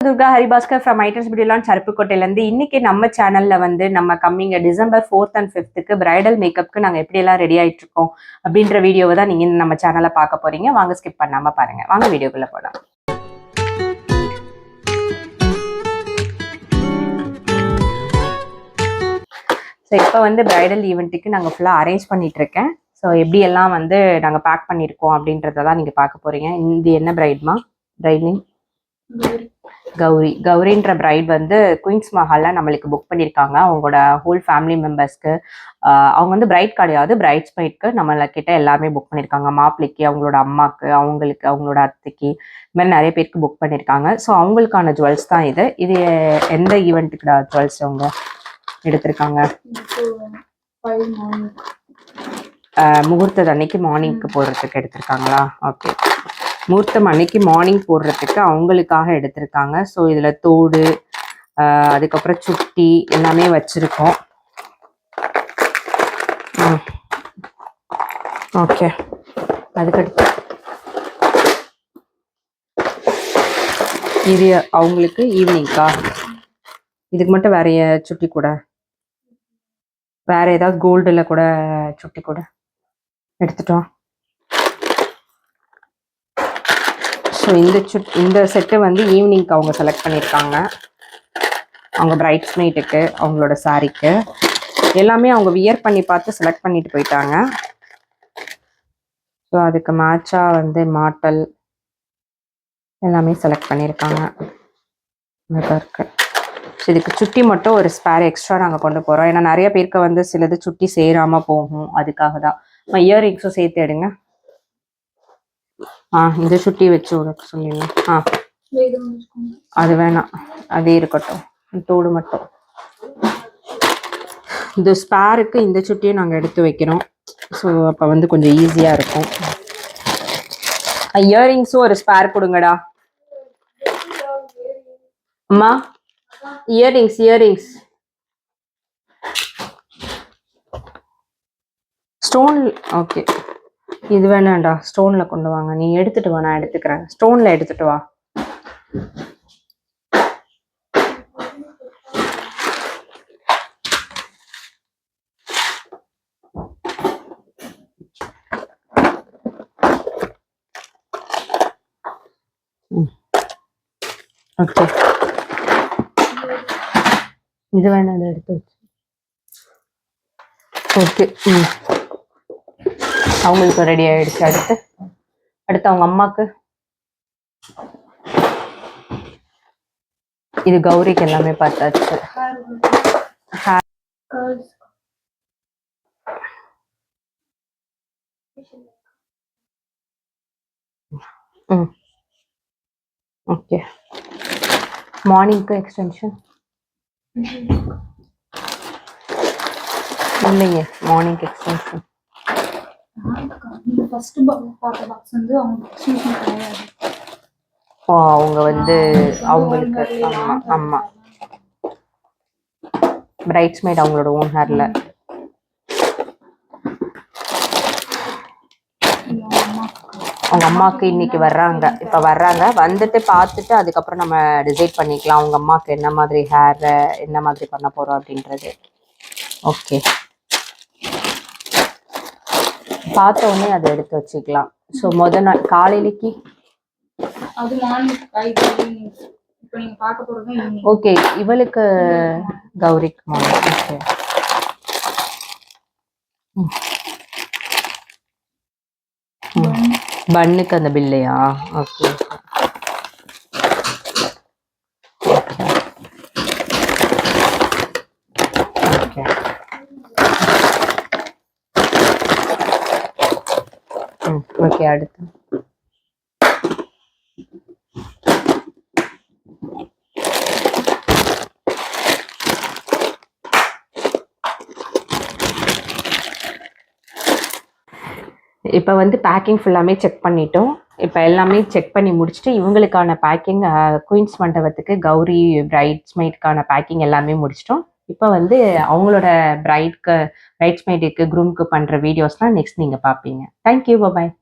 Durga Haribaskar from ஐட்டர்ஸ் beauty lounge அருப்புக்கோட்டையிலேருந்து இன்னைக்கு நம்ம சேனல்ல வந்து நம்ம coming December 4th and 5th bridal மேக்கப்க்கு நாங்கள் எப்படியெல்லாம் ரெடி ஆயிட்டு இருக்கோம் அப்படின்ற வீடியோவை தான் நீங்க நம்ம சேனல்ல பார்க்க போறீங்க. வாங்க ஸ்கிப் பண்ணாம பாருங்க. வாங்க வீடியோக்குள்ள போலாம். ஸோ இப்போ வந்து பிரைடல் ஈவெண்ட்டுக்கு நாங்கள் ஃபுல்லாக அரேஞ்ச் பண்ணிட்டு இருக்கேன். ஸோ எப்படியெல்லாம் வந்து நாங்கள் பேக் பண்ணியிருக்கோம் அப்படின்றத தான் நீங்கள் பார்க்க போறீங்க. இது என்ன பிரைட்மா? பிரைட் நேம் கௌரின்ற பிரைட் வந்து குயின்ஸ் மஹால்ல நம்மளுக்கு புக் பண்ணியிருக்காங்க. அவங்களோட ஹோல் ஃபேமிலி மெம்பர்ஸ்க்கு அவங்க வந்து பிரைட் கிடையாது, பிரைட்ஸ் மெய்ட்க்கு நம்மள கிட்ட எல்லாமே புக் பண்ணியிருக்காங்க. மாப்பிள்ளைக்கு, அவங்களோட அம்மாக்கு, அவங்களுக்கு, அவங்களோட அத்தைக்கு, இது மாதிரி நிறைய பேருக்கு புக் பண்ணியிருக்காங்க. ஸோ அவங்களுக்கான ஜுவல்ஸ் தான் இது. இது எந்த ஈவெண்ட்டுக்கு ஜுவல்ஸ் அவங்க எடுத்திருக்காங்க? முகூர்த்தம் அன்னைக்கு மார்னிங்க்கு போடுறதுக்கு எடுத்திருக்காங்களா? ஓகே, முகூர்த்தம் அன்னைக்கு மார்னிங் போடுறதுக்கு அவங்களுக்காக எடுத்திருக்காங்க. ஸோ இதில் தோடு, அதுக்கப்புறம் சுட்டி எல்லாமே வச்சுருக்கோம். ஓகே, அதுக்கடுத்து இது அவங்களுக்கு ஈவினிங்கா. இதுக்கு மட்டும் வேற சுட்டி கூட, வேற ஏதாவது கோல்டில் கூட சுட்டி கூட எடுத்துட்டோம். ஸோ இந்த செட்டு வந்து ஈவினிங்க்கு அவங்க செலக்ட் பண்ணியிருக்காங்க. அவங்க பிரைட்ஸ் மெய்ட்டுக்கு, அவங்களோட சாரீக்கு எல்லாமே அவங்க வியர் பண்ணி பார்த்து செலக்ட் பண்ணிட்டு போயிட்டாங்க. ஸோ அதுக்கு மேட்சாக வந்து மாட்டல் எல்லாமே செலக்ட் பண்ணியிருக்காங்க. இருக்கு. ஸோ இதுக்கு சுட்டி மட்டும் ஒரு ஸ்பேர் எக்ஸ்ட்ரா நாங்கள் கொண்டு போகிறோம். ஏன்னா நிறைய பேருக்கு வந்து சிலது சுட்டி சேராமல் போகும், அதுக்காக தான். இயர்ரிங்ஸும் சேர்த்து எடுங்க. இந்த சுட்டி வச்சு உனக்கு சொல்லிடலாம். அது வேணாம், அதே இருக்கட்டும். தோடு மட்டும். இந்த ஸ்பேருக்கு இந்த சுட்டியை நாங்கள் எடுத்து வைக்கிறோம். ஸோ அப்போ வந்து கொஞ்சம் ஈஸியாக இருக்கும். இயர்ரிங்ஸும் ஒரு ஸ்பேர் கொடுங்கடா அம்மா. Earrings stone. ஓகே, இது வேணாண்டா, ஸ்டோன்ல கொண்டு வாங்க. நீ எடுத்துட்டு வா, நான் எடுத்துக்கிறேன். ஸ்டோன்ல எடுத்துட்டு வா. ஓகே, இது வேணாம், அதை எடுத்து வச்சு. ஓகே, அவங்களுக்கு ரெடி ஆயிடுச்சு. அடுத்து அவங்க அம்மாக்கு. இது கௌரிக்கு எல்லாமே பார்த்தாச்சு. ஓகே, மார்னிங்க்கு எக்ஸ்டென்ஷன் இல்லைங்க. மார்னிங் எக்ஸ்டென்ஷன் அவங்க வந்து அவங்களுக்கு ஆமா பிரைட்ஸ் மேட் அவங்களோட ஓன் ஹேர்ல. அவங்க அம்மாவுக்கு இன்னைக்கு வர்றாங்க. இப்போ வர்றாங்க, வந்துட்டு பார்த்துட்டு அதுக்கப்புறம் நம்ம டிசைட் பண்ணிக்கலாம் அவங்க அம்மாவுக்கு என்ன மாதிரி ஹேர், என்ன மாதிரி பண்ண போறோம் அப்படின்றது. ஓகே, பார்த்த உடனே அதை எடுத்து வச்சுக்கலாம். ஸோ முதல் நாள் காலையிலக்கு ஓகே, இவளுக்கு கௌரிக்கு ஓகே. பன்னுக்கு அந்த பில்லையா? Okay, okay. அடுத்து இப்போ வந்து பேக்கிங் ஃபுல்லாமே செக் பண்ணிட்டோம். இப்போ எல்லாமே செக் பண்ணி முடிச்சுட்டு இவங்களுக்கான பேக்கிங் குயின்ஸ் மண்டபத்துக்கு கௌரி பிரைட்ஸ்மெய்ட்கான பேக்கிங் எல்லாமே முடிச்சிட்டோம். இப்போ வந்து அவங்களோட பிரைட்ஸ்மெய்டுக்கு குரூம்க்கு பண்ணுற வீடியோஸ்லாம் நெக்ஸ்ட் நீங்கள் பார்ப்பீங்க. தேங்க்யூ, பாய்.